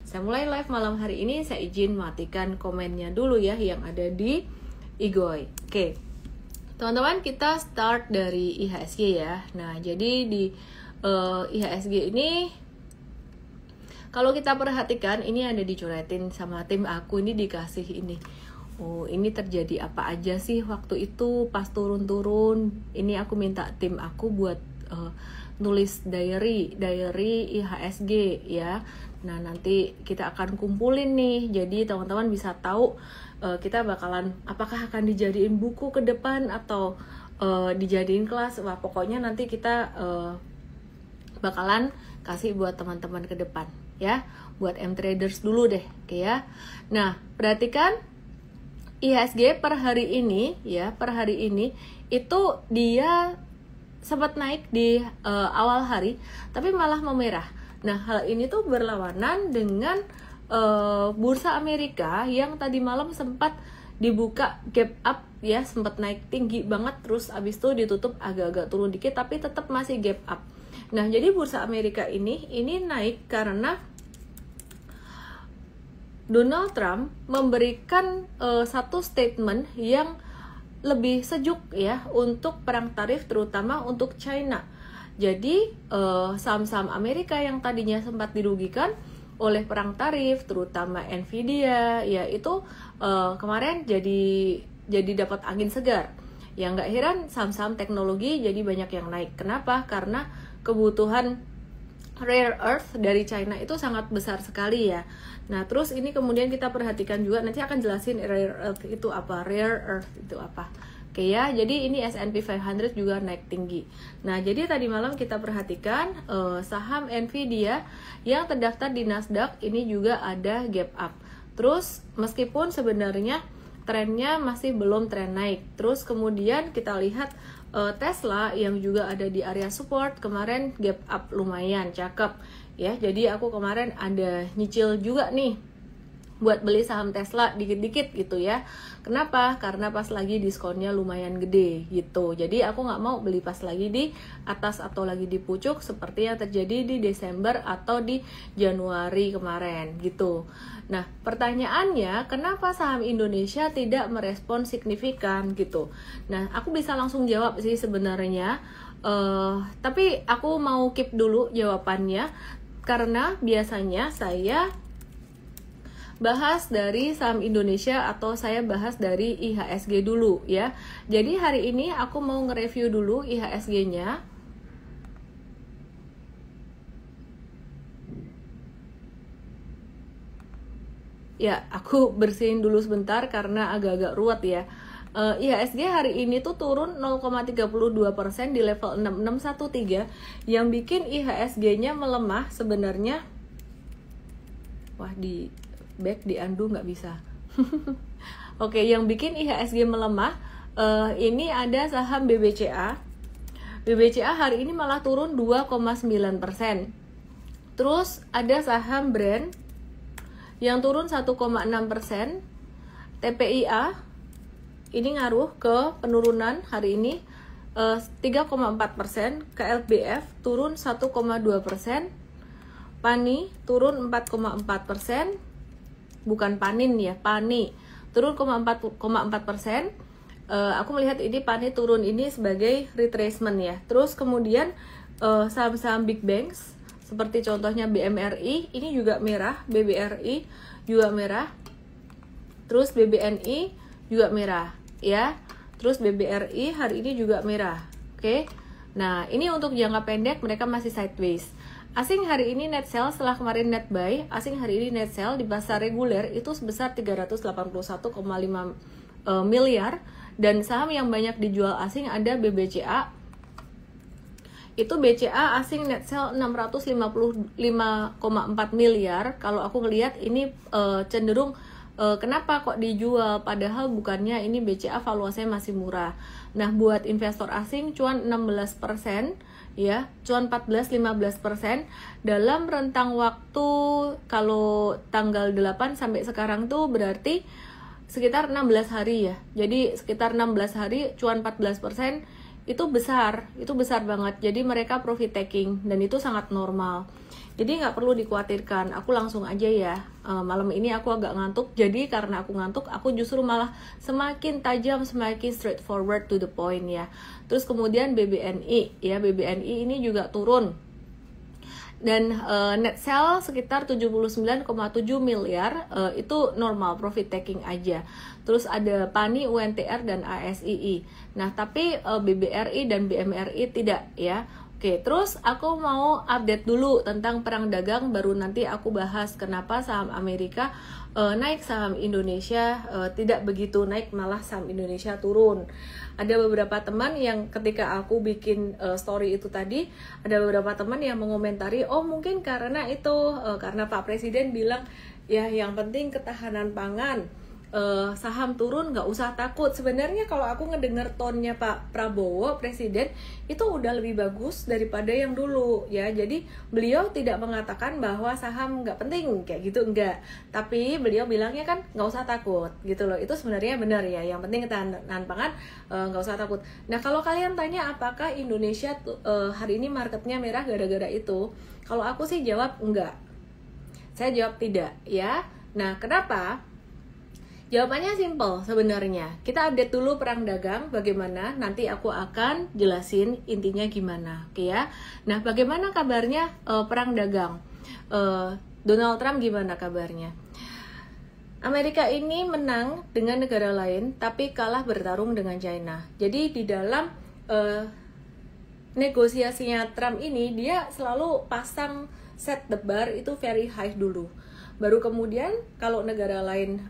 Saya mulai live malam hari ini, saya izin matikan komennya dulu ya yang ada di Igoy. Oke, teman-teman, kita start dari IHSG ya. Nah, jadi di IHSG ini, kalau kita perhatikan, ini ada dicoretin sama tim aku, ini dikasih ini. Oh, ini terjadi apa aja sih waktu itu pas turun-turun. Ini aku minta tim aku buat nulis diary IHSG ya. Nah, nanti kita akan kumpulin nih. Jadi teman-teman bisa tahu kita bakalan apakah akan dijadiin buku ke depan atau dijadiin kelas. Wah, pokoknya nanti kita bakalan kasih buat teman-teman ke depan ya, buat M-traders dulu deh, oke ya. Nah, perhatikan IHSG per hari ini ya, per hari ini itu dia sempat naik di awal hari, tapi malah memerah. Nah, hal ini tuh berlawanan dengan bursa Amerika yang tadi malam sempat dibuka gap up ya, sempat naik tinggi banget, terus abis itu ditutup agak-agak turun dikit, tapi tetap masih gap up. Nah, jadi bursa Amerika ini naik karena Donald Trump memberikan satu statement yang lebih sejuk ya untuk perang tarif, terutama untuk China. Jadi saham-saham Amerika yang tadinya sempat dirugikan oleh perang tarif, terutama Nvidia ya, itu kemarin jadi dapat angin segar. Ya nggak heran saham-saham teknologi jadi banyak yang naik. Kenapa? Karena kebutuhan rare earth dari China itu sangat besar sekali ya. Nah, terus ini kemudian kita perhatikan juga, nanti akan jelasin rare earth itu apa, rare earth itu apa. Oke ya, jadi ini S&P 500 juga naik tinggi. Nah, jadi tadi malam kita perhatikan saham Nvidia yang terdaftar di Nasdaq ini juga ada gap up. Terus meskipun sebenarnya trennya masih belum tren naik. Terus kemudian kita lihat Tesla yang juga ada di area support kemarin gap up lumayan cakep ya. Jadi aku kemarin ada nyicil juga nih buat beli saham Tesla dikit-dikit gitu ya. Kenapa? Karena pas lagi diskonnya lumayan gede gitu. Jadi aku nggak mau beli pas lagi di atas atau lagi di pucuk seperti yang terjadi di Desember atau di Januari kemarin gitu. Nah, pertanyaannya kenapa saham Indonesia tidak merespon signifikan gitu? Nah, aku bisa langsung jawab sih sebenarnya. Tapi aku mau keep dulu jawabannya karena biasanya saya bahas dari saham Indonesia atau saya bahas dari IHSG dulu ya. Jadi hari ini aku mau nge-review dulu IHSG-nya. Ya, aku bersihin dulu sebentar karena agak-agak ruwet ya. IHSG hari ini tuh turun 0,32% di level 6613. Yang bikin IHSG-nya melemah sebenarnya, wah di back di undo nggak bisa. Oke, yang bikin IHSG melemah ini ada saham BBCA. BBCA hari ini malah turun 2,9%. Terus ada saham Brand yang turun 1,6%. TPIA ini ngaruh ke penurunan hari ini 3,4%. KLBF turun 1,2%. PANI turun 4,4%. Bukan Panin ya, PANI turun 4,4%. Aku melihat ini PANI turun ini sebagai retracement ya. Terus kemudian saham-saham big banks seperti contohnya BMRI ini juga merah, BBRI juga merah, terus BBNI juga merah ya, terus BBRI hari ini juga merah. Oke, nah ini untuk jangka pendek mereka masih sideways. Asing hari ini net sell setelah kemarin net buy, asing hari ini net sell di pasar reguler itu sebesar 381,5 miliar, dan saham yang banyak dijual asing ada BBCA. Itu BCA asing net sell 655,4 miliar. Kalau aku ngelihat ini cenderung kenapa kok dijual padahal bukannya ini BCA valuasinya masih murah. Nah, buat investor asing cuan 16% ya, cuan 14-15% dalam rentang waktu kalau tanggal 8 sampai sekarang tuh berarti sekitar 16 hari ya. Jadi sekitar 16 hari cuan 14%. Itu besar banget. Jadi mereka profit taking dan itu sangat normal. Jadi nggak perlu dikhawatirkan. Aku langsung aja ya. Malam ini aku agak ngantuk. Jadi karena aku ngantuk, aku justru malah semakin tajam, semakin straightforward to the point ya. Terus kemudian BBNI ya, BBNI ini juga turun. Dan net sale sekitar 79,7 miliar, itu normal profit taking aja. Terus ada PANI, UNTR dan ASII. Nah, tapi BBRI dan BMRI tidak ya. Oke, terus aku mau update dulu tentang perang dagang, baru nanti aku bahas kenapa saham Amerika naik, saham Indonesia tidak begitu naik, malah saham Indonesia turun. Ada beberapa teman yang ketika aku bikin story itu tadi, ada beberapa teman yang mengomentari, oh mungkin karena itu, karena Pak Presiden bilang, ya yang penting ketahanan pangan, saham turun nggak usah takut. Sebenarnya kalau aku ngedengar tonnya Pak Prabowo Presiden itu udah lebih bagus daripada yang dulu ya. Jadi beliau tidak mengatakan bahwa saham nggak penting kayak gitu, enggak, tapi beliau bilangnya kan nggak usah takut gitu loh. Itu sebenarnya benar ya, yang penting ketahanan pangan, nggak usah takut. Nah, kalau kalian tanya apakah Indonesia hari ini marketnya merah gara-gara itu, kalau aku sih jawab enggak, saya jawab tidak ya. Nah, kenapa? Jawabannya simple sebenarnya. Kita update dulu perang dagang bagaimana, nanti aku akan jelasin intinya gimana, oke ya. Nah, bagaimana kabarnya perang dagang? Donald Trump gimana kabarnya? Amerika ini menang dengan negara lain, tapi kalah bertarung dengan China. Jadi di dalam negosiasinya Trump ini, dia selalu pasang set the bar itu very high dulu. Baru kemudian kalau negara lain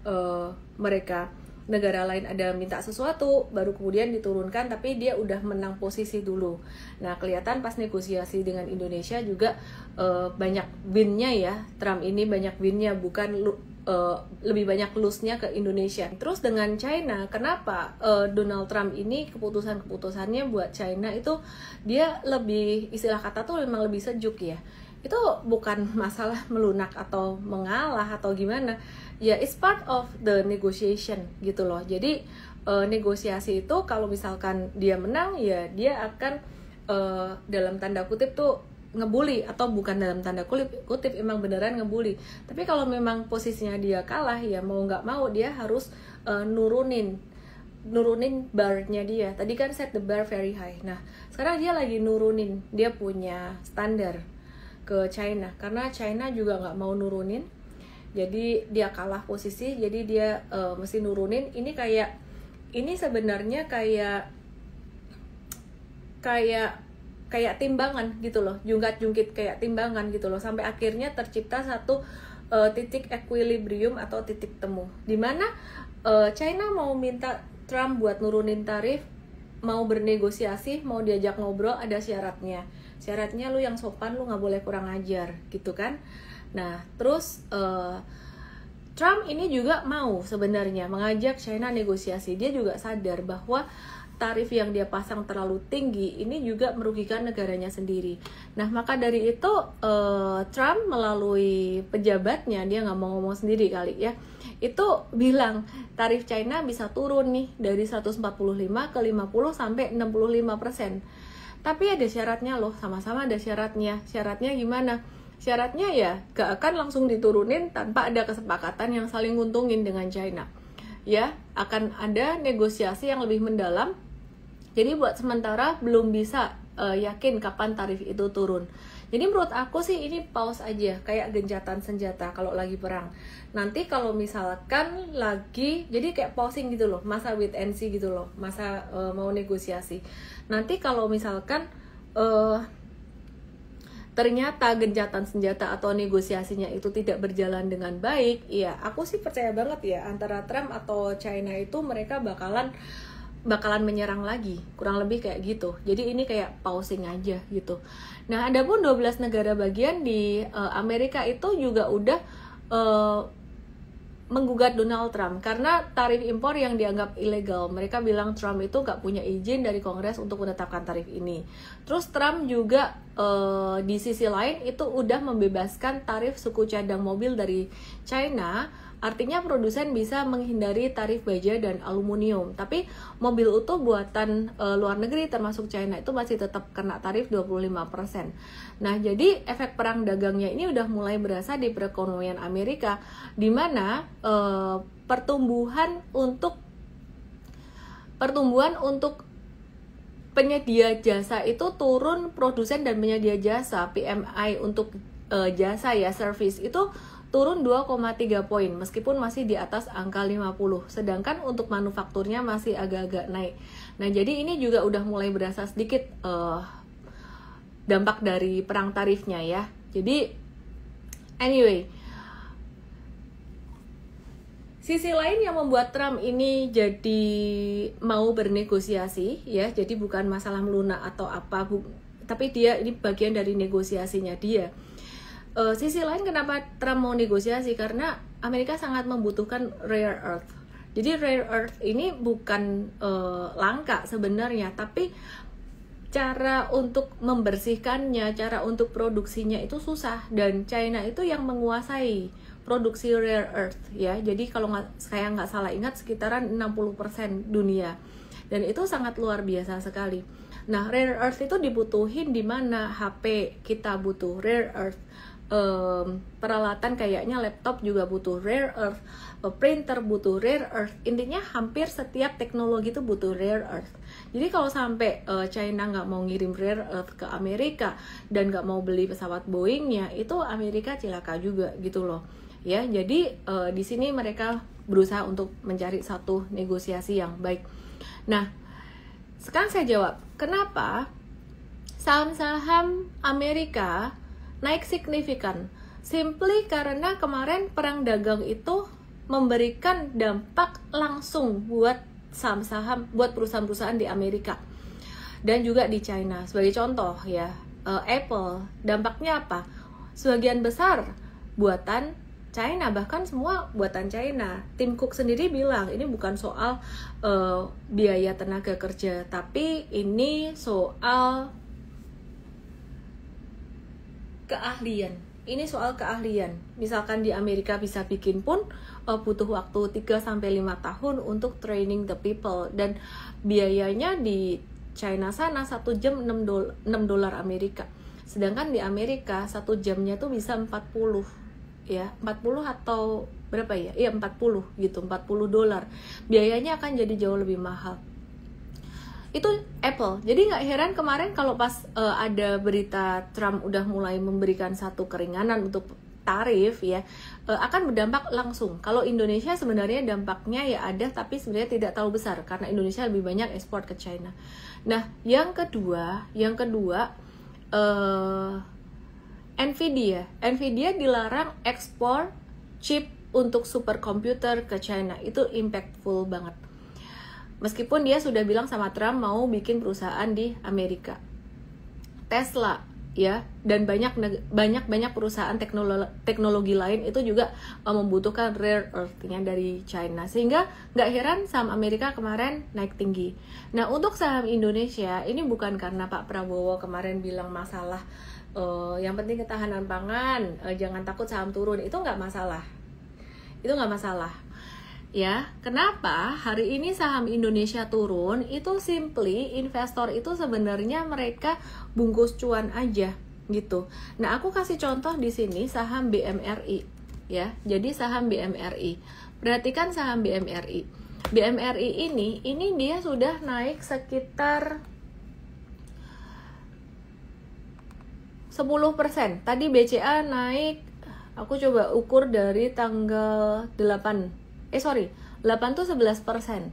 negara lain ada minta sesuatu, baru kemudian diturunkan, tapi dia udah menang posisi dulu. Nah, kelihatan pas negosiasi dengan Indonesia juga banyak win-nya ya. Trump ini banyak win-nya, bukan lebih banyak lose-nya ke Indonesia. Terus dengan China, kenapa Donald Trump ini keputusannya buat China itu dia lebih, istilah kata tuh memang lebih sejuk ya. Itu bukan masalah melunak atau mengalah atau gimana ya, it's part of the negotiation gitu loh. Jadi negosiasi itu kalau misalkan dia menang ya dia akan dalam tanda kutip tuh ngebully, atau bukan dalam tanda kutip emang beneran ngebully. Tapi kalau memang posisinya dia kalah ya mau nggak mau dia harus nurunin bar-nya dia. Tadi kan set the bar very high. Nah, sekarang dia lagi nurunin, dia punya standar ke China, karena China juga nggak mau nurunin, jadi dia kalah posisi, jadi dia mesti nurunin. Ini sebenarnya kayak timbangan gitu loh, jungkat-jungkit kayak timbangan gitu loh, sampai akhirnya tercipta satu titik equilibrium atau titik temu, dimana China mau minta Trump buat nurunin tarif, mau bernegosiasi, mau diajak ngobrol, ada syaratnya lu yang sopan, lu nggak boleh kurang ajar gitu kan. Nah, terus Trump ini juga mau sebenarnya mengajak China negosiasi. Dia juga sadar bahwa tarif yang dia pasang terlalu tinggi ini juga merugikan negaranya sendiri. Nah, maka dari itu Trump melalui pejabatnya, dia nggak mau ngomong sendiri kali ya, itu bilang tarif China bisa turun nih dari 145 ke 50 sampai 65%. Tapi ada syaratnya loh, sama-sama ada syaratnya. Syaratnya gimana? Syaratnya ya gak akan langsung diturunin tanpa ada kesepakatan yang saling nguntungin dengan China. Ya, akan ada negosiasi yang lebih mendalam. Jadi buat sementara belum bisa yakin kapan tarif itu turun. Jadi menurut aku sih ini pause aja, kayak gencatan senjata kalau lagi perang. Nanti kalau misalkan lagi, jadi kayak pausing gitu loh, masa wait and see gitu loh, masa mau negosiasi. Nanti kalau misalkan ternyata gencatan senjata atau negosiasinya itu tidak berjalan dengan baik, ya aku sih percaya banget ya antara Trump atau China itu mereka bakalan menyerang lagi, kurang lebih kayak gitu. Jadi ini kayak pausing aja gitu. Nah, adapun 12 negara bagian di Amerika itu juga udah menggugat Donald Trump karena tarif impor yang dianggap ilegal. Mereka bilang Trump itu gak punya izin dari Kongres untuk menetapkan tarif ini. Terus Trump juga di sisi lain itu udah membebaskan tarif suku cadang mobil dari China Artinya produsen bisa menghindari tarif baja dan aluminium. Tapi mobil utuh buatan luar negeri termasuk China itu masih tetap kena tarif 25%. Nah, jadi efek perang dagangnya ini udah mulai berasa di perekonomian Amerika, di mana pertumbuhan untuk penyedia jasa itu turun, produsen dan penyedia jasa PMI untuk jasa ya, service itu turun 2,3 poin meskipun masih di atas angka 50. Sedangkan untuk manufakturnya masih agak-agak naik. Nah, jadi ini juga udah mulai berasa sedikit dampak dari perang tarifnya ya. Jadi anyway, sisi lain yang membuat Trump ini jadi mau bernegosiasi ya, jadi bukan masalah melunak atau apa, tapi dia ini bagian dari negosiasinya dia. Sisi lain kenapa Trump mau negosiasi, karena Amerika sangat membutuhkan rare earth. Jadi rare earth ini bukan langka sebenarnya, tapi cara untuk membersihkannya, cara untuk produksinya itu susah, dan China itu yang menguasai produksi rare earth ya. Jadi kalau saya nggak salah ingat sekitaran 60% dunia, dan itu sangat luar biasa sekali. Nah, rare earth itu dibutuhin di mana? HP kita butuh rare earth, peralatan kayaknya laptop juga butuh rare earth, printer butuh rare earth. Intinya hampir setiap teknologi itu butuh rare earth. Jadi kalau sampai China nggak mau ngirim rare earth ke Amerika dan nggak mau beli pesawat Boeing-nya, itu Amerika cilaka juga gitu loh ya. Jadi di sini mereka berusaha untuk mencari satu negosiasi yang baik. Nah, sekarang saya jawab kenapa saham-saham Amerika naik signifikan. Simply karena kemarin perang dagang itu memberikan dampak langsung buat saham-saham, buat perusahaan-perusahaan di Amerika dan juga di China. Sebagai contoh ya, Apple, dampaknya apa? Sebagian besar buatan China, bahkan semua buatan China. Tim Cook sendiri bilang ini bukan soal biaya tenaga kerja, tapi ini soal keahlian. Ini soal keahlian. Misalkan di Amerika bisa bikin pun butuh waktu 3-5 tahun untuk training the people, dan biayanya di China sana 1 jam $6 Amerika. Sedangkan di Amerika 1 jamnya tuh bisa 40 ya, 40 atau berapa ya? Iya 40 gitu, $40. Biayanya akan jadi jauh lebih mahal. Itu Apple. Jadi nggak heran kemarin kalau pas ada berita Trump udah mulai memberikan satu keringanan untuk tarif ya, akan berdampak langsung. Kalau Indonesia sebenarnya dampaknya ya ada, tapi sebenarnya tidak terlalu besar karena Indonesia lebih banyak ekspor ke China. Nah, yang kedua Nvidia dilarang ekspor chip untuk superkomputer ke China. Itu impactful banget. Meskipun dia sudah bilang sama Trump mau bikin perusahaan di Amerika. Tesla ya, dan banyak perusahaan teknologi lain itu juga membutuhkan rare earth-nya dari China. Sehingga nggak heran saham Amerika kemarin naik tinggi. Nah, untuk saham Indonesia ini bukan karena Pak Prabowo kemarin bilang masalah yang penting ketahanan pangan, jangan takut saham turun. Itu nggak masalah. Ya, kenapa hari ini saham Indonesia turun? Itu simply investor itu sebenarnya mereka bungkus cuan aja gitu. Nah, aku kasih contoh di sini saham BMRI ya. Jadi saham BMRI. Perhatikan saham BMRI. BMRI ini dia sudah naik sekitar 10%. Tadi BCA naik, aku coba ukur dari tanggal 8 itu 11%.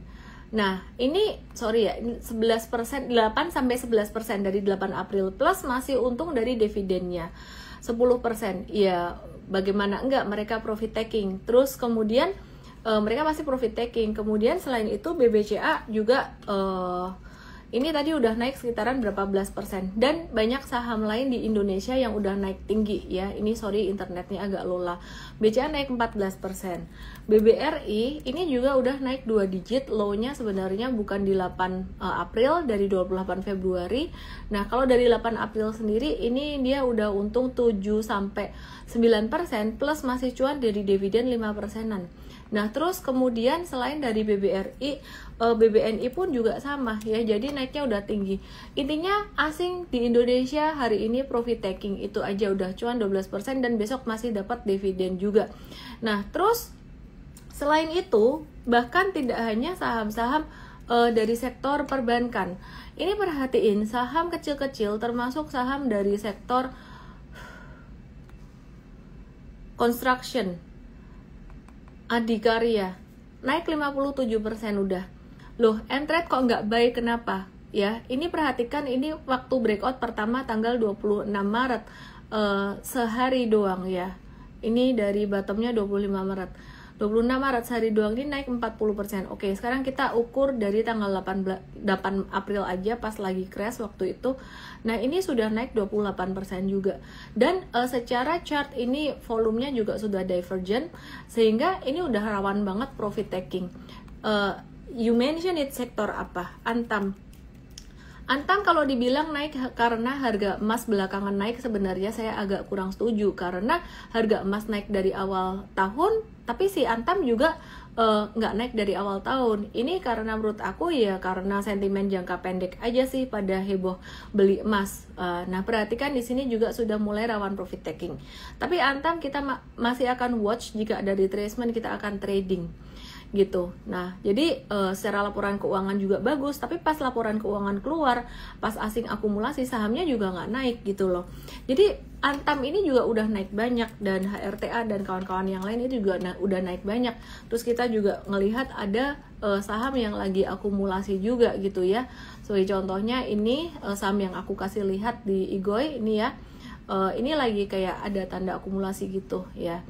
Nah, ini 11%, 8-11% dari 8 April plus masih untung dari dividennya 10%. Ya, bagaimana enggak mereka profit taking. Terus kemudian mereka masih profit taking. Kemudian selain itu BBCA juga ini tadi udah naik sekitaran berapa belas persen, dan banyak saham lain di Indonesia yang udah naik tinggi ya. Ini sorry internetnya agak lola. BCA naik 14%. BBRI ini juga udah naik 2 digit, low-nya sebenarnya bukan di 8 April, dari 28 Februari. Nah, kalau dari 8 April sendiri ini dia udah untung 7-9% plus masih cuan dari dividen 5%-an. Nah, terus kemudian selain dari BBRI, BBNI pun juga sama ya, jadi naiknya udah tinggi. Intinya asing di Indonesia hari ini profit taking itu aja udah cuan 12% dan besok masih dapat dividen juga. Nah, terus selain itu bahkan tidak hanya saham-saham dari sektor perbankan. Ini perhatiin saham kecil-kecil termasuk saham dari sektor construction, Adikarya naik 57% udah. Loh, Entred kok nggak baik, kenapa? Ya, ini perhatikan, ini waktu breakout pertama tanggal 26 Maret, sehari doang ya. Ini dari bottomnya 25 Maret. 26 Maret sehari doang ini naik 40%. Oke, sekarang kita ukur dari tanggal 8 April aja pas lagi crash waktu itu. Nah, ini sudah naik 28% juga. Dan secara chart ini volumenya juga sudah divergent, sehingga ini udah rawan banget profit taking. You mention it, sektor apa? Antam. Antam kalau dibilang naik karena harga emas belakangan naik, sebenarnya saya agak kurang setuju, karena harga emas naik dari awal tahun, tapi si Antam juga nggak naik dari awal tahun. Ini karena menurut aku ya karena sentimen jangka pendek aja sih pada heboh beli emas. Nah, perhatikan di sini juga sudah mulai rawan profit taking. Tapi Antam kita masih akan watch, jika ada retracement kita akan trading gitu. Nah, jadi secara laporan keuangan juga bagus, tapi pas laporan keuangan keluar, pas asing akumulasi, sahamnya juga nggak naik gitu loh. Jadi Antam ini juga udah naik banyak, dan HRTA dan kawan-kawan yang lain itu juga udah naik banyak. Terus kita juga ngelihat ada saham yang lagi akumulasi juga gitu ya. Sebagai contohnya ini saham yang aku kasih lihat di IGOI ini ya. Ini lagi kayak ada tanda akumulasi gitu ya.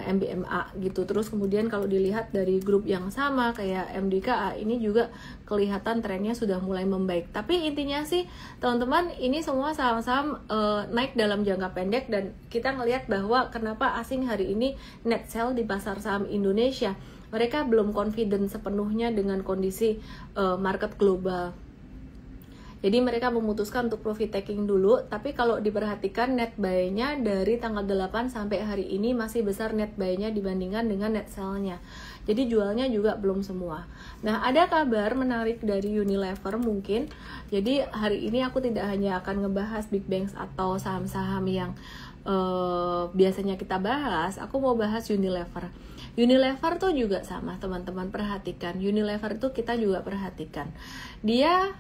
MBMA gitu. Terus kemudian kalau dilihat dari grup yang sama kayak MDKA, ini juga kelihatan trennya sudah mulai membaik. Tapi intinya sih teman-teman, ini semua saham-saham naik dalam jangka pendek, dan kita ngelihat bahwa kenapa asing hari ini net sell di pasar saham Indonesia. Mereka belum confident sepenuhnya dengan kondisi market global. Jadi mereka memutuskan untuk profit taking dulu, tapi kalau diperhatikan net buy-nya dari tanggal 8 sampai hari ini masih besar net buy-nya dibandingkan dengan net sell-nya. Jadi jualnya juga belum semua. Nah, ada kabar menarik dari Unilever mungkin. Jadi hari ini aku tidak hanya akan ngebahas big banks atau saham-saham yang biasanya kita bahas, aku mau bahas Unilever. Unilever tuh juga sama, teman-teman perhatikan. Unilever itu kita juga perhatikan. Dia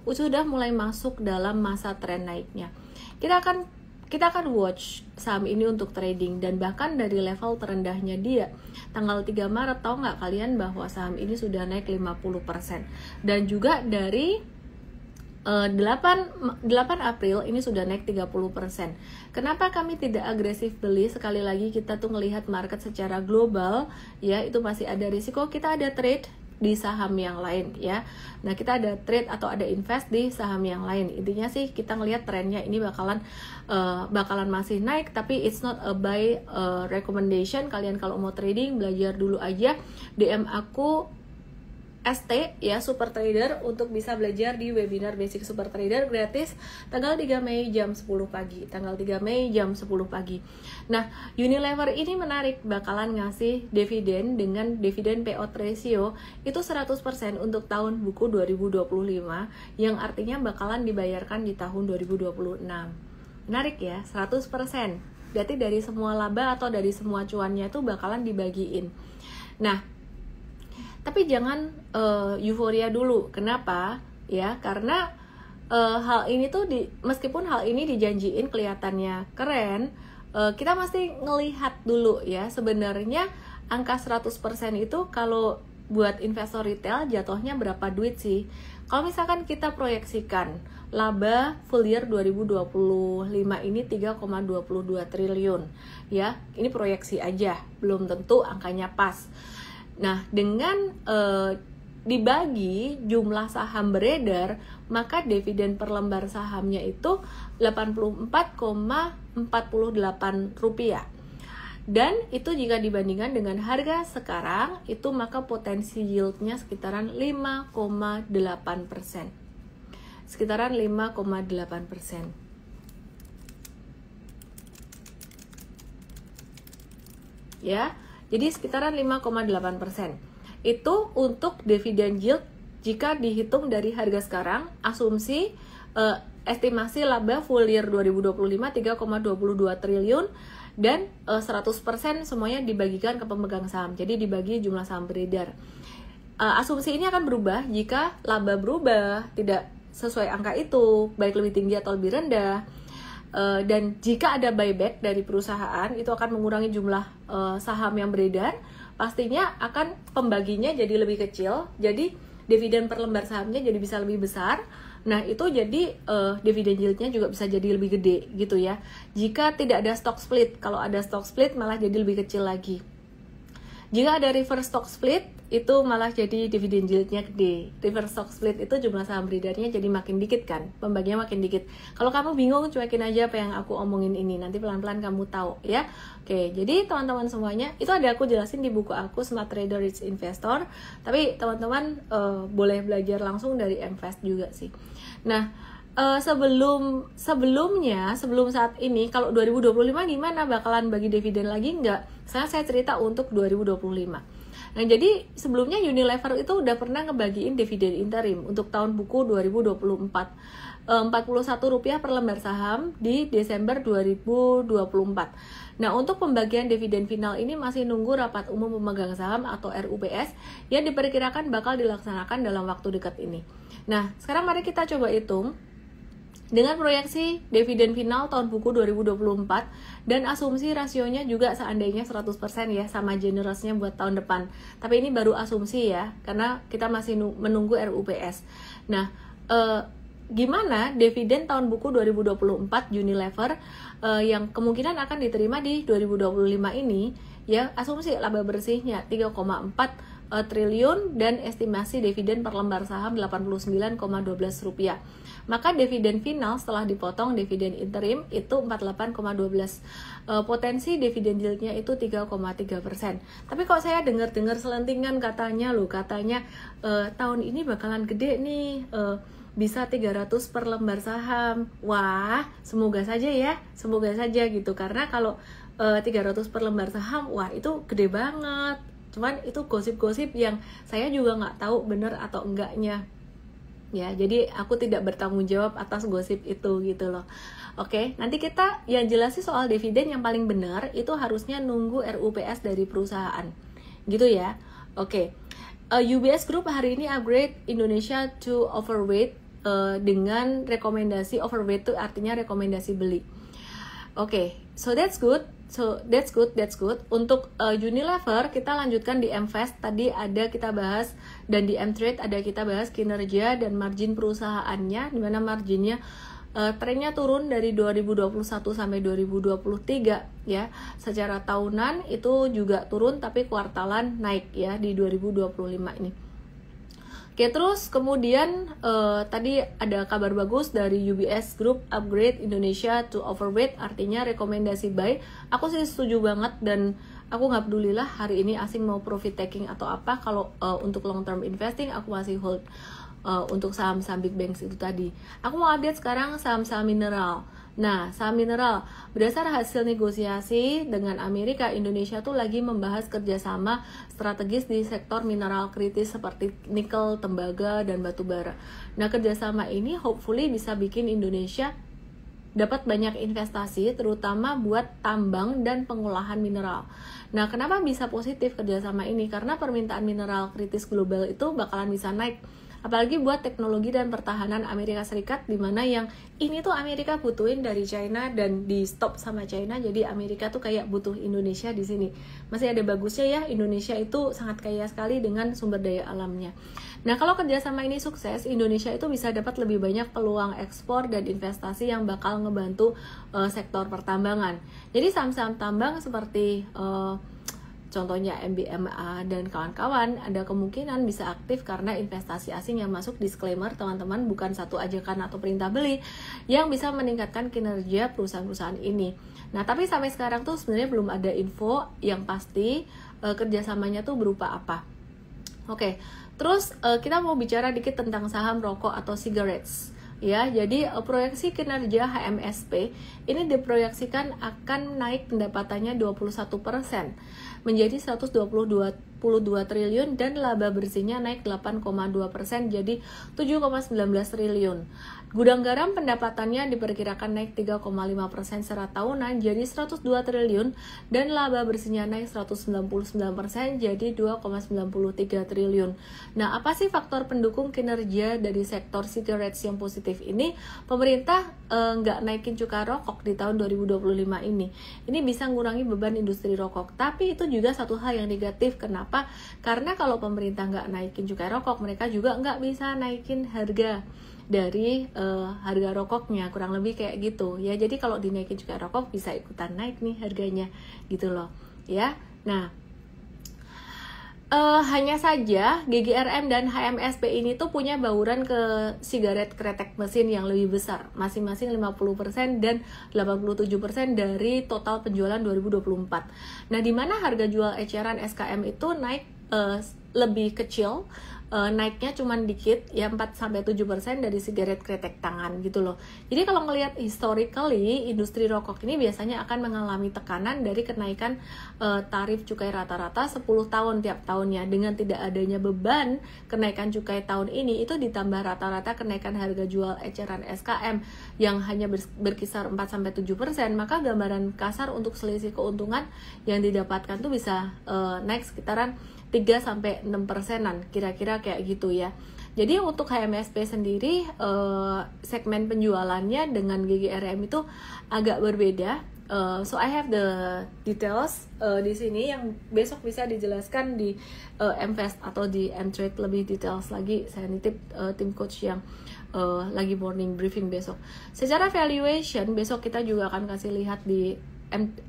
sudah mulai masuk dalam masa tren naiknya. Kita akan watch saham ini untuk trading, dan bahkan dari level terendahnya dia tanggal 3 Maret, tahu nggak kalian bahwa saham ini sudah naik 50%, dan juga dari 8 April ini sudah naik 30%. Kenapa kami tidak agresif beli? Sekali lagi kita tuh ngelihat market secara global ya, itu masih ada risiko kita ada trade di saham yang lain ya. Nah, kita ada trade atau ada invest di saham yang lain. Intinya sih kita ngelihat trennya ini bakalan masih naik, tapi it's not a buy recommendation. Kalian kalau mau trading belajar dulu aja, DM aku ST ya, Super Trader, untuk bisa belajar di webinar Basic Super Trader gratis tanggal 3 Mei jam 10 pagi. Tanggal 3 Mei jam 10 pagi. Nah, Unilever ini menarik, bakalan ngasih dividen dengan dividen payout ratio itu 100% untuk tahun buku 2025, yang artinya bakalan dibayarkan di tahun 2026. Menarik ya, 100%. Berarti dari semua laba atau dari semua cuannya itu bakalan dibagiin. Nah, tapi jangan euforia dulu. Kenapa? Ya, karena hal ini tuh meskipun hal ini dijanjiin kelihatannya keren, kita mesti ngelihat dulu ya, sebenarnya angka 100% itu kalau buat investor retail jatuhnya berapa duit sih? Kalau misalkan kita proyeksikan laba full year 2025 ini 3,22 triliun ya, ini proyeksi aja, belum tentu angkanya pas. Nah, dengan dibagi jumlah saham beredar, maka dividen per lembar sahamnya itu Rp84,48. Dan itu jika dibandingkan dengan harga sekarang, itu maka potensi yieldnya sekitaran 5,8%. Sekitaran 5,8%. Ya, jadi sekitaran 5,8%. Itu untuk dividen yield jika dihitung dari harga sekarang, asumsi estimasi laba full year 2025 3,22 triliun dan 100% semuanya dibagikan ke pemegang saham. Jadi dibagi jumlah saham beredar. Asumsi ini akan berubah jika laba berubah, tidak sesuai angka itu, baik lebih tinggi atau lebih rendah. Dan jika ada buyback dari perusahaan, itu akan mengurangi jumlah saham yang beredar. Pastinya akan pembaginya jadi lebih kecil, jadi dividen per lembar sahamnya jadi bisa lebih besar. Nah itu jadi dividen yieldnya juga bisa jadi lebih gede gitu ya. Jika tidak ada stock split, kalau ada stock split malah jadi lebih kecil lagi. Jika ada reverse stock split, itu malah jadi dividen yieldnya gede. Reverse stock split itu jumlah saham beredarnya jadi makin dikit kan, pembagiannya makin dikit. Kalau kamu bingung, cuekin aja apa yang aku omongin ini, nanti pelan-pelan kamu tahu ya. Oke, jadi teman-teman semuanya, itu ada aku jelasin di buku aku Smart Trader Rich Investor. Tapi teman-teman boleh belajar langsung dari MFast juga sih. Nah, sebelum saat ini, kalau 2025 gimana, bakalan bagi dividen lagi enggak? Sekarang saya cerita untuk 2025. Nah, jadi sebelumnya Unilever itu udah pernah ngebagiin dividen interim untuk tahun buku 2024. Rp41 per lembar saham di Desember 2024. Nah, untuk pembagian dividen final ini masih nunggu rapat umum pemegang saham atau RUPS yang diperkirakan bakal dilaksanakan dalam waktu dekat ini. Nah, sekarang mari kita coba hitung dengan proyeksi dividen final tahun buku 2024 dan asumsi rasionya juga seandainya 100% ya, sama generousnya buat tahun depan. Tapi ini baru asumsi ya, karena kita masih menunggu RUPS. Nah, gimana dividen tahun buku 2024 Unilever yang kemungkinan akan diterima di 2025 ini ya, asumsi laba bersihnya 3,4 triliun dan estimasi dividen per lembar saham Rp89,12. Maka dividen final setelah dipotong dividen interim itu 48,12. Potensi dividen yieldnya itu 3,3%. Tapi kok saya dengar-dengar selentingan katanya tahun ini bakalan gede nih, bisa 300 per lembar saham. Wah, semoga saja ya, semoga saja gitu. Karena kalau 300 per lembar saham, wah itu gede banget. Cuman itu gosip-gosip yang saya juga nggak tahu benar atau enggaknya ya, jadi aku tidak bertanggung jawab atas gosip itu gitu loh. Oke, nanti kita yang jelas sih soal dividen yang paling benar itu harusnya nunggu RUPS dari perusahaan gitu ya. Oke, UBS Group hari ini upgrade Indonesia to overweight dengan rekomendasi overweight itu artinya rekomendasi beli. Oke, so that's good. Untuk Unilever kita lanjutkan di MFast, tadi ada kita bahas, dan di Mtrade ada kita bahas kinerja dan margin perusahaannya, dimana marginnya trennya turun dari 2021 sampai 2023 ya. Secara tahunan itu juga turun, tapi kuartalan naik ya di 2025 ini. Oke, terus kemudian tadi ada kabar bagus dari UBS Group upgrade Indonesia to overweight, artinya rekomendasi buy. Aku sih setuju banget, dan aku nggak peduli lah hari ini asing mau profit taking atau apa. Kalau untuk long term investing aku masih hold untuk saham-saham big banks itu tadi. Aku mau update sekarang saham-saham mineral. Nah, saham mineral, berdasar hasil negosiasi dengan Amerika, Indonesia tuh lagi membahas kerjasama strategis di sektor mineral kritis seperti nikel, tembaga, dan batu bara. Nah, kerjasama ini hopefully bisa bikin Indonesia dapat banyak investasi, terutama buat tambang dan pengolahan mineral. Nah, kenapa bisa positif kerjasama ini? Karena permintaan mineral kritis global itu bakalan bisa naik. Apalagi buat teknologi dan pertahanan Amerika Serikat, dimana yang ini tuh Amerika butuhin dari China dan di stop sama China, jadi Amerika tuh kayak butuh Indonesia di sini. Masih ada bagusnya ya, Indonesia itu sangat kaya sekali dengan sumber daya alamnya. Nah, kalau kerjasama ini sukses, Indonesia itu bisa dapat lebih banyak peluang ekspor dan investasi yang bakal ngebantu sektor pertambangan. Jadi saham-saham tambang seperti contohnya MBMA dan kawan-kawan, ada kemungkinan bisa aktif karena investasi asing yang masuk. Disclaimer teman-teman, bukan satu ajakan atau perintah beli yang bisa meningkatkan kinerja perusahaan-perusahaan ini. Nah tapi sampai sekarang tuh sebenarnya belum ada info yang pasti kerjasamanya tuh berupa apa. Oke, terus kita mau bicara dikit tentang saham rokok atau cigarettes. Ya, jadi proyeksi kinerja HMSP ini diproyeksikan akan naik pendapatannya 21% menjadi 122 triliun dan laba bersihnya naik 8,2% jadi 7,19 triliun. Gudang garam pendapatannya diperkirakan naik 3,5% secara tahunan jadi 102 triliun dan laba bersihnya naik 199% jadi 2,93 triliun. Nah, apa sih faktor pendukung kinerja dari sektor cigarettes yang positif ini? Pemerintah nggak naikin cukai rokok di tahun 2025 ini. Ini bisa mengurangi beban industri rokok. Tapi itu juga satu hal yang negatif. Kenapa? Karena kalau pemerintah nggak naikin cukai rokok, mereka juga nggak bisa naikin harga dari harga rokoknya, kurang lebih kayak gitu ya. Jadi kalau dinaikin cukai rokok bisa ikutan naik nih harganya gitu loh ya. Nah hanya saja GGRM dan HMSP ini tuh punya bauran ke sigaret kretek mesin yang lebih besar, masing-masing 50% dan 87% dari total penjualan 2024. Nah, di mana harga jual eceran SKM itu naik lebih kecil, naiknya cuman dikit ya, 4-7% dari sigaret kretek tangan gitu loh. Jadi kalau ngelihat historically industri rokok ini biasanya akan mengalami tekanan dari kenaikan tarif cukai rata-rata 10 tahun tiap tahunnya. Dengan tidak adanya beban kenaikan cukai tahun ini, itu ditambah rata-rata kenaikan harga jual eceran SKM yang hanya berkisar 4-7%, maka gambaran kasar untuk selisih keuntungan yang didapatkan tuh bisa naik sekitaran 3-6%-an, kira-kira kayak gitu ya. Jadi untuk HMSP sendiri segmen penjualannya dengan GGRM itu agak berbeda. So I have the details di sini yang besok bisa dijelaskan di Mvest atau di Mtrade lebih details lagi. Saya nitip tim coach yang lagi morning briefing besok. Secara valuation besok kita juga akan kasih lihat di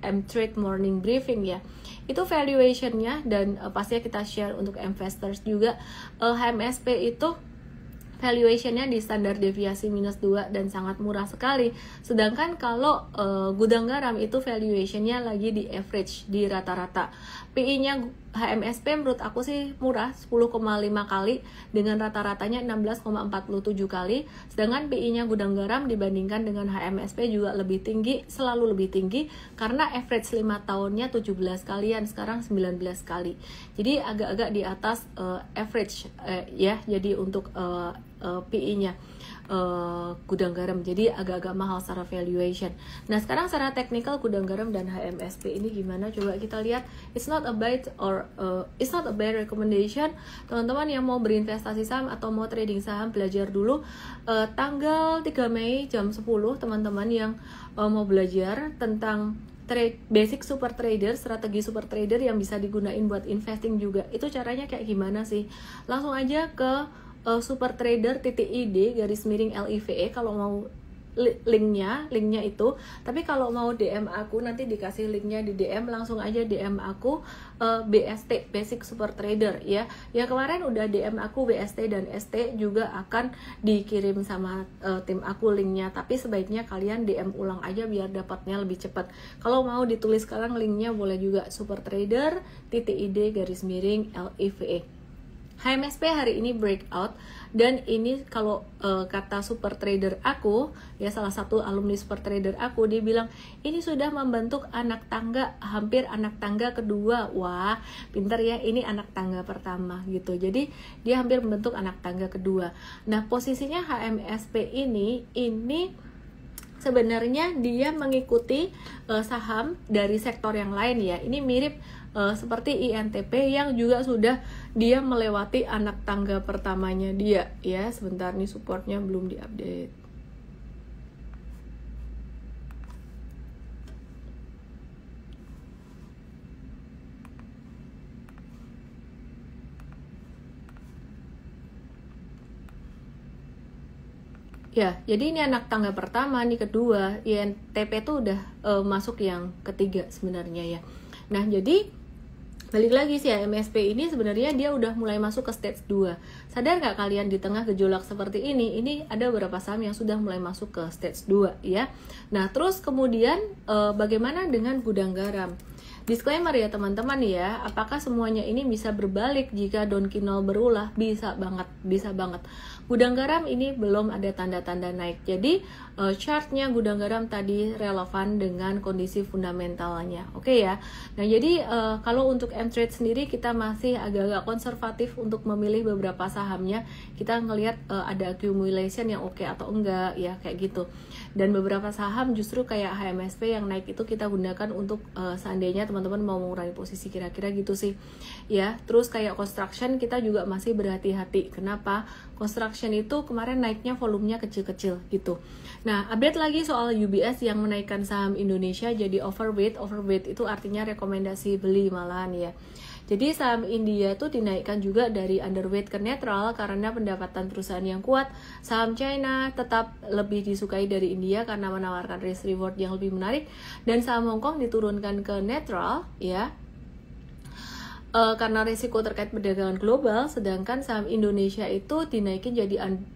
Mtrade morning briefing ya. Itu valuationnya dan pastinya kita share untuk investors juga. HMSP itu valuationnya di standar deviasi -2 dan sangat murah sekali. Sedangkan kalau gudang garam itu valuationnya lagi di average, di rata-rata. PI-nya HMSP menurut aku sih murah, 10,5 kali dengan rata-ratanya 16,47 kali. Sedangkan PI-nya gudang garam dibandingkan dengan HMSP juga lebih tinggi, selalu lebih tinggi karena average 5 tahunnya 17 kalian, sekarang 19 kali. Jadi agak-agak di atas average ya. Jadi untuk PI-nya gudang garam, jadi agak-agak mahal secara valuation. Nah sekarang secara teknikal gudang garam dan HMSP ini gimana? Coba kita lihat. It's not a buy or it's not a buy recommendation. Teman-teman yang mau berinvestasi saham atau mau trading saham, belajar dulu. Tanggal 3 Mei jam 10 teman-teman yang mau belajar tentang basic super trader, strategi super trader yang bisa digunain buat investing juga. Itu caranya kayak gimana sih? Langsung aja ke supertrader.id /LIVE kalau mau linknya itu. Tapi kalau mau DM aku nanti dikasih linknya di DM, langsung aja DM aku BST Basic Super Trader ya. Yang kemarin udah DM aku BST dan ST juga akan dikirim sama tim aku linknya, tapi sebaiknya kalian DM ulang aja biar dapatnya lebih cepat. Kalau mau ditulis sekarang linknya boleh juga, supertrader.id /LIVE. HMSP hari ini breakout dan ini kalau kata super trader aku ya, salah satu alumni super trader aku, dia bilang ini sudah membentuk anak tangga, hampir anak tangga kedua. Wah pinter ya, ini anak tangga pertama gitu, jadi dia hampir membentuk anak tangga kedua. Nah posisinya HMSP ini sebenarnya dia mengikuti saham dari sektor yang lain ya. Ini mirip seperti INTP yang juga sudah dia melewati anak tangga pertamanya dia ya. Sebentar nih, supportnya belum diupdate. Ya, jadi ini anak tangga pertama, nih kedua. INTP tuh udah masuk yang ketiga sebenarnya ya. Nah, jadi balik lagi sih ya, MSP ini sebenarnya dia udah mulai masuk ke stage 2. Sadar nggak kalian di tengah gejolak seperti ini ada beberapa saham yang sudah mulai masuk ke stage 2 ya. Nah terus kemudian bagaimana dengan gudang garam? Disclaimer ya teman-teman ya, apakah semuanya ini bisa berbalik jika Dow Jones berulah? Bisa banget, bisa banget. Gudang garam ini belum ada tanda-tanda naik. Jadi chartnya gudang garam tadi relevan dengan kondisi fundamentalnya. Oke ya. Nah jadi kalau untuk M-Trade sendiri kita masih agak-agak konservatif untuk memilih beberapa sahamnya. Kita ngelihat ada accumulation yang oke atau enggak ya kayak gitu. Dan beberapa saham justru kayak HMSP yang naik itu kita gunakan untuk seandainya teman-teman mau mengurangi posisi kira-kira gitu sih ya. Terus kayak construction kita juga masih berhati-hati. Kenapa? Construction itu kemarin naiknya volumenya kecil-kecil gitu. Nah update lagi soal UBS yang menaikkan saham Indonesia jadi overweight. Overweight itu artinya rekomendasi beli malahan ya. Jadi saham India tuh dinaikkan juga dari underweight ke netral karena pendapatan perusahaan yang kuat. Saham China tetap lebih disukai dari India karena menawarkan risk reward yang lebih menarik. Dan saham Hong Kong diturunkan ke netral ya. Karena risiko terkait perdagangan global, sedangkan saham Indonesia itu dinaikin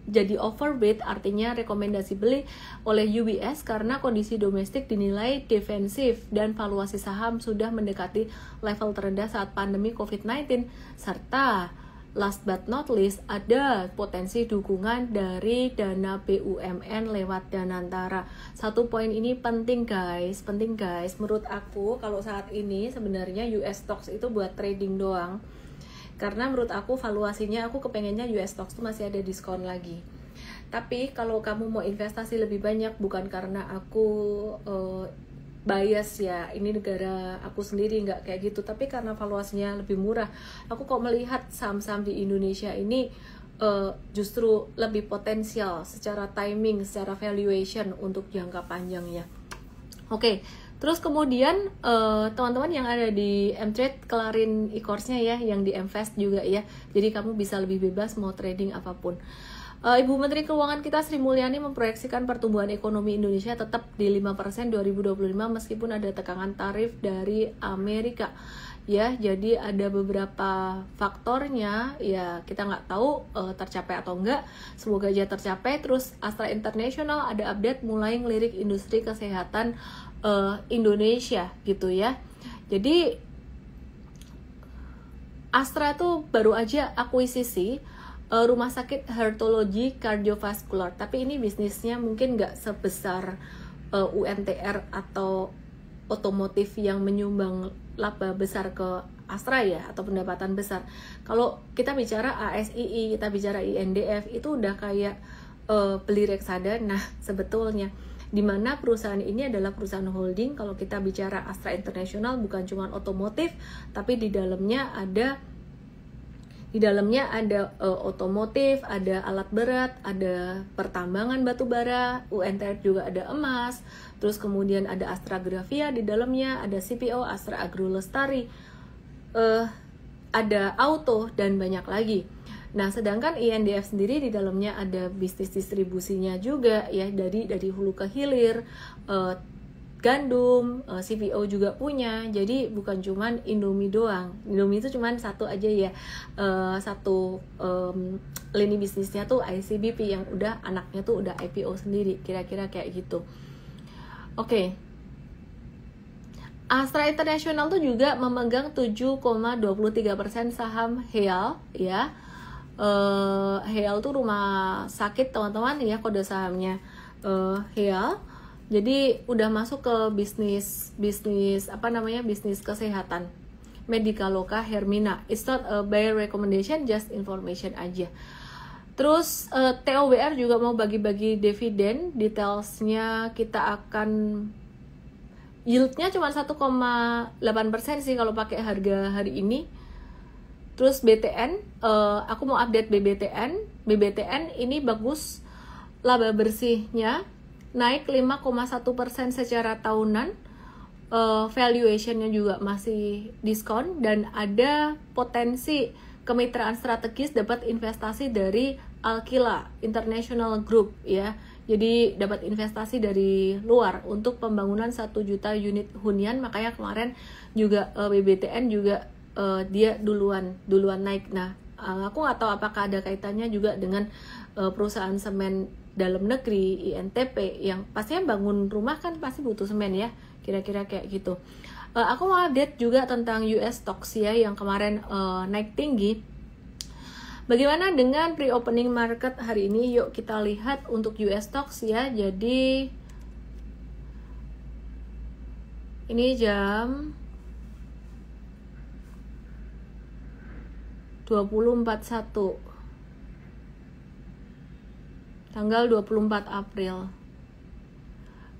jadi overweight, artinya rekomendasi beli oleh UBS karena kondisi domestik dinilai defensif dan valuasi saham sudah mendekati level terendah saat pandemi COVID-19, serta last but not least ada potensi dukungan dari dana BUMN lewat Danantara. Satu poin ini penting guys. Menurut aku kalau saat ini sebenarnya US stocks itu buat trading doang. Karena menurut aku valuasinya aku kepengennya US stocks itu masih ada diskon lagi. Tapi kalau kamu mau investasi lebih banyak bukan karena aku bias ya, ini negara aku sendiri nggak kayak gitu, tapi karena valuasinya lebih murah, aku kok melihat saham-saham di Indonesia ini justru lebih potensial secara timing, secara valuation untuk jangka panjangnya. Oke, terus kemudian teman-teman yang ada di M-Trade kelarin e-course-nya ya, yang di M-Fast juga ya, jadi kamu bisa lebih bebas mau trading apapun. Ibu Menteri Keuangan kita Sri Mulyani memproyeksikan pertumbuhan ekonomi Indonesia tetap di 5% 2025 meskipun ada tekanan tarif dari Amerika. Ya, jadi ada beberapa faktornya ya, kita nggak tahu tercapai atau enggak. Semoga aja tercapai. Terus Astra International ada update mulai ngelirik industri kesehatan Indonesia gitu ya. Jadi Astra tuh baru aja akuisisi rumah sakit hematologi kardiovaskular, tapi ini bisnisnya mungkin nggak sebesar UNTR atau otomotif yang menyumbang laba besar ke Astra ya, atau pendapatan besar. Kalau kita bicara ASII, kita bicara INDF, itu udah kayak beli reksadana sebetulnya, dimana perusahaan ini adalah perusahaan holding. Kalau kita bicara Astra International bukan cuma otomotif, tapi di dalamnya ada otomotif, ada alat berat, ada pertambangan batu bara, UNTR juga ada emas, terus kemudian ada Astra Grafia di dalamnya, ada CPO, Astra Agro Lestari, ada auto dan banyak lagi. Nah, sedangkan INDF sendiri di dalamnya ada bisnis distribusinya juga ya, dari hulu ke hilir, gandum, CPO juga punya. Jadi bukan cuman Indomie doang. Indomie itu cuman satu aja ya, satu lini bisnisnya tuh ICBP yang udah anaknya tuh udah IPO sendiri, kira-kira kayak gitu. Oke. Astra International tuh juga memegang 7,23% saham HEAL ya. HEAL tuh rumah sakit teman-teman ya, kode sahamnya HEAL. Jadi udah masuk ke bisnis kesehatan, Medicaloka Hermina. It's not a buy recommendation, just information aja. Terus TOWR juga mau bagi-bagi dividen. Detailsnya kita akan yieldnya cuma 1,8% sih kalau pakai harga hari ini. Terus BTN, aku mau update BBTN ini bagus, laba bersihnya naik 5,1% secara tahunan, valuationnya juga masih diskon, dan ada potensi kemitraan strategis dapat investasi dari Alkila International Group ya. Jadi dapat investasi dari luar untuk pembangunan 1 juta unit hunian. Makanya kemarin juga BBTN juga dia duluan naik. Nah, aku nggak tahu apakah ada kaitannya juga dengan perusahaan semen dalam negeri INTP yang pastinya bangun rumah kan pasti butuh semen ya, kira-kira kayak gitu. Aku mau update juga tentang US stocks ya yang kemarin naik tinggi. Bagaimana dengan pre-opening market hari ini? Yuk kita lihat untuk US stocks ya. Jadi ini jam 20.41 tanggal 24 April.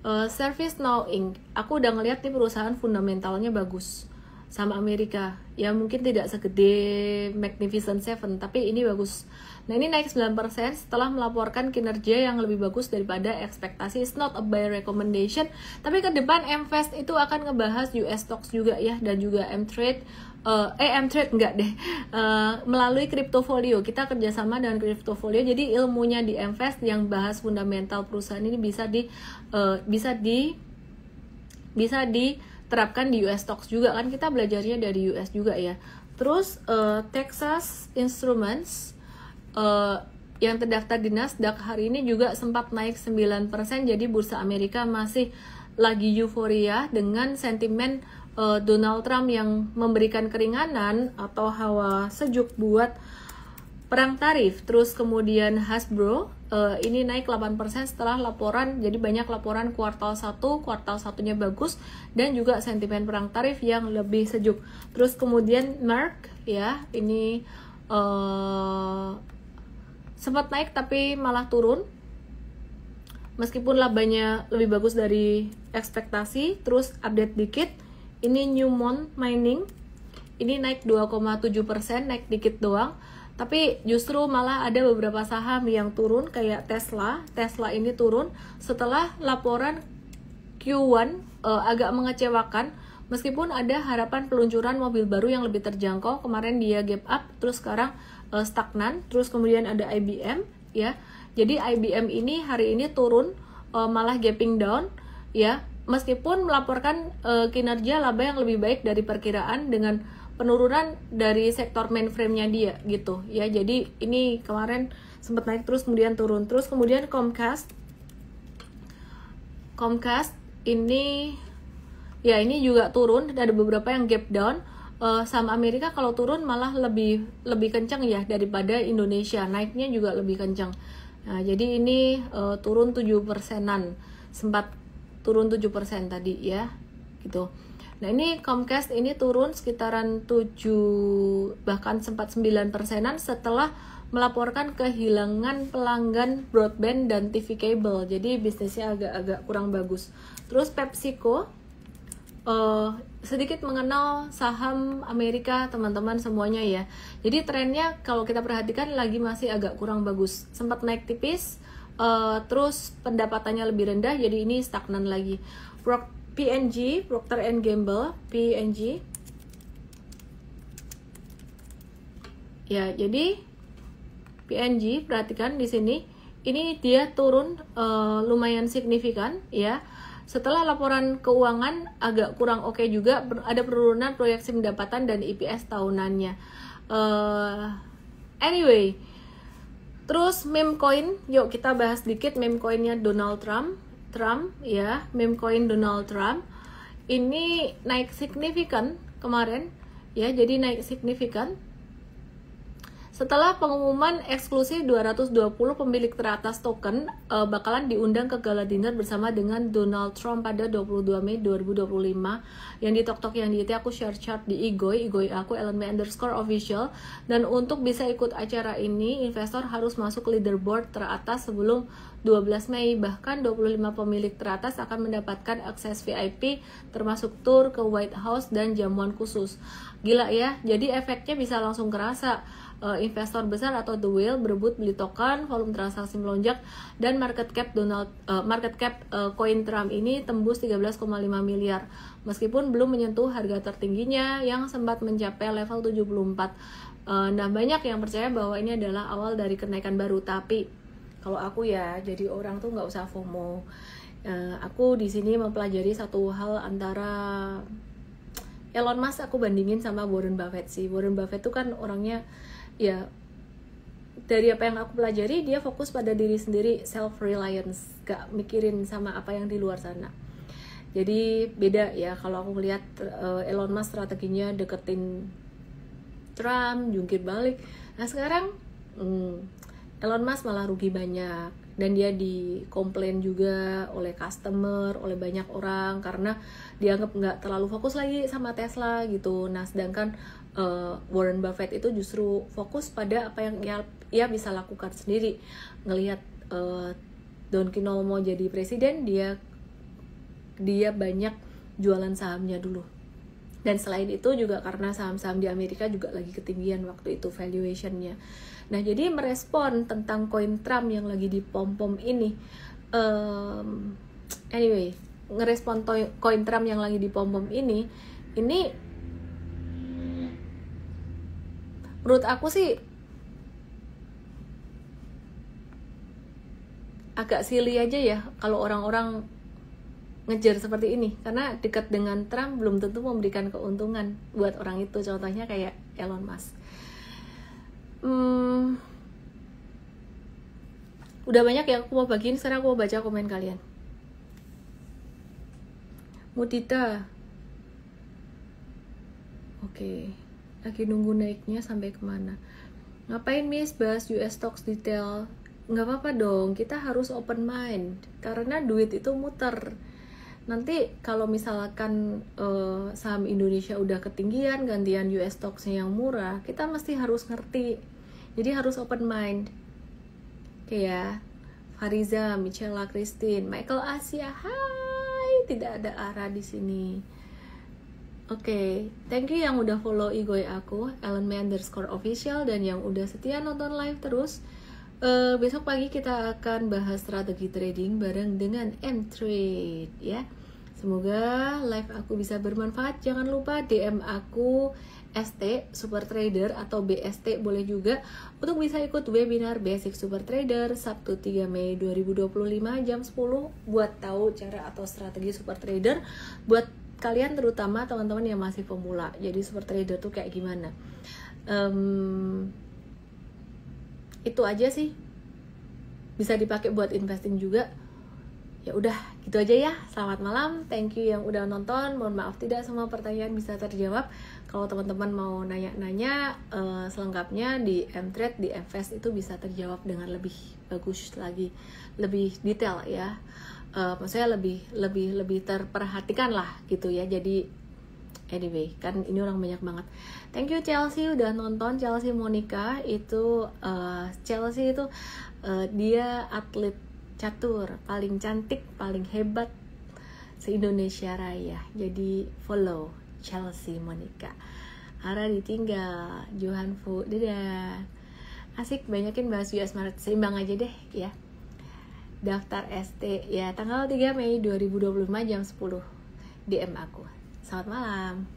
ServiceNow Inc. Aku udah ngeliat nih perusahaan fundamentalnya bagus sama Amerika. Ya mungkin tidak segede Magnificent Seven, tapi ini bagus. Nah ini naik 9% setelah melaporkan kinerja yang lebih bagus daripada ekspektasi. It's not a buy recommendation, tapi ke depan MFast itu akan ngebahas US stocks juga ya, dan juga M-Trade. M-Trade enggak deh, melalui Cryptofolio. Kita kerjasama dengan Cryptofolio, jadi ilmunya di MFast yang bahas fundamental perusahaan ini bisa diterapkan di US stocks juga kan, kita belajarnya dari US juga ya. Terus Texas Instruments yang terdaftar di Nasdaq hari ini juga sempat naik 9%, jadi bursa Amerika masih lagi euforia dengan sentimen Donald Trump yang memberikan keringanan atau hawa sejuk buat perang tarif. Terus kemudian Hasbro ini naik 8% setelah laporan, jadi banyak laporan kuartal 1-nya bagus, dan juga sentimen perang tarif yang lebih sejuk. Terus kemudian Merck ya, ini sempat naik tapi malah turun meskipun labanya lebih bagus dari ekspektasi. Terus update dikit, ini Newmont Mining ini naik 2,7%, naik dikit doang, tapi justru malah ada beberapa saham yang turun kayak Tesla ini turun setelah laporan Q1 agak mengecewakan, meskipun ada harapan peluncuran mobil baru yang lebih terjangkau. Kemarin dia gap up, terus sekarang stagnan. Terus kemudian ada IBM ya, jadi IBM ini hari ini turun, malah gapping down ya, meskipun melaporkan kinerja laba yang lebih baik dari perkiraan dengan penurunan dari sektor mainframe-nya dia gitu ya. Jadi ini kemarin sempat naik terus kemudian turun. Terus kemudian Comcast ini ya, ini juga turun, ada beberapa yang gap down. Saham Amerika kalau turun malah lebih kencang ya daripada Indonesia, naiknya juga lebih kencang. Nah, jadi ini turun 7%-an, sempat turun 7% tadi ya gitu. Nah ini Comcast ini turun sekitaran 7 bahkan sempat 9%-an setelah melaporkan kehilangan pelanggan broadband dan TV kabel, jadi bisnisnya agak kurang bagus. Terus PepsiCo, sedikit mengenal saham Amerika teman-teman semuanya ya, jadi trennya kalau kita perhatikan lagi masih agak kurang bagus, sempat naik tipis, terus pendapatannya lebih rendah, jadi ini stagnan lagi. PNG, Procter & Gamble, PNG ya, jadi PNG perhatikan di sini, ini dia turun lumayan signifikan ya. Setelah laporan keuangan agak kurang oke juga, ada penurunan proyeksi pendapatan dan EPS tahunannya. Anyway, terus meme coin, yuk kita bahas dikit meme coinnya Donald Trump ya, meme coin Donald Trump ini naik signifikan kemarin ya, jadi naik signifikan setelah pengumuman eksklusif 220 pemilik teratas token bakalan diundang ke gala dinner bersama dengan Donald Trump pada 22 Mei 2025. Yang di TokTok yang di IT aku share chart di IG aku @ellenme_official, dan untuk bisa ikut acara ini investor harus masuk leaderboard teratas sebelum 12 Mei. Bahkan 25 pemilik teratas akan mendapatkan akses VIP termasuk tour ke White House dan jamuan khusus. Gila ya, jadi efeknya bisa langsung kerasa. Investor besar atau the whale berebut beli token, volume transaksi melonjak, dan market cap coin Trump ini tembus 13,5 miliar meskipun belum menyentuh harga tertingginya yang sempat mencapai level 74. Nah, banyak yang percaya bahwa ini adalah awal dari kenaikan baru, tapi kalau aku ya jadi orang tuh nggak usah FOMO. Aku di sini mempelajari satu hal antara Elon Musk aku bandingin sama Warren Buffett sih. Warren Buffett tuh kan orangnya ya, dari apa yang aku pelajari, dia fokus pada diri sendiri, self reliance, gak mikirin sama apa yang di luar sana. Jadi beda ya kalau aku ngelihat Elon Musk strateginya deketin Trump, jungkir balik. Nah sekarang Elon Musk malah rugi banyak, dan dia dikomplain juga oleh customer, oleh banyak orang karena dianggap nggak terlalu fokus lagi sama Tesla gitu. Nah sedangkan Warren Buffett itu justru fokus pada apa yang ia bisa lakukan sendiri. Ngelihat Don Knoll mau jadi presiden, dia banyak jualan sahamnya dulu. Dan selain itu juga karena saham-saham di Amerika juga lagi ketinggian waktu itu valuationnya. Nah jadi merespon tentang koin Trump yang lagi dipom-pom ini, anyway, ngerespon koin Trump yang lagi dipom-pom ini menurut aku sih agak silly aja ya kalau orang-orang ngejar seperti ini, karena dekat dengan Trump belum tentu memberikan keuntungan buat orang itu. Contohnya kayak Elon Musk. Udah banyak yang aku mau bagiin, sekarang aku mau baca komen kalian. Mutita, oke, lagi nunggu naiknya sampai kemana? Ngapain Miss bahas US stocks detail? Nggak apa-apa dong, kita harus open mind karena duit itu muter. Nanti kalau misalkan saham Indonesia udah ketinggian, gantian US stocks-nya yang murah, kita mesti harus ngerti. Jadi harus open mind. Kayak Fariza, Michela, Christine, Michael Asia, hai, tidak ada Ara di sini. Oke, thank you yang udah follow Igoy aku, @ellenme_official, dan yang udah setia nonton live terus. Besok pagi kita akan bahas strategi trading bareng dengan M-Trade ya. Semoga live aku bisa bermanfaat. Jangan lupa DM aku ST Super Trader atau BST boleh juga untuk bisa ikut webinar Basic Super Trader Sabtu 3 Mei 2025 jam 10 buat tahu cara atau strategi Super Trader buat kalian, terutama teman-teman yang masih pemula. Jadi Super Trader tuh kayak gimana? Itu aja sih, bisa dipakai buat investing juga. Ya udah gitu aja ya, selamat malam, thank you yang udah nonton. Mohon maaf tidak semua pertanyaan bisa terjawab. Kalau teman-teman mau nanya-nanya selengkapnya di M-Trade, di Mfast itu bisa terjawab dengan lebih bagus lagi, lebih detail ya. Maksudnya lebih terperhatikan lah gitu ya. Jadi anyway, kan ini orang banyak banget. Thank you Chelsea udah nonton. Chelsea Monica itu Chelsea itu dia atlet catur paling cantik, paling hebat se-Indonesia Raya. Jadi follow Chelsea Monica. Ara ditinggal, Johan Fu, dadah. Asik, banyakin bahas US market, seimbang aja deh ya. Daftar ST ya tanggal 3 Mei 2025 jam 10 DM aku. Selamat malam.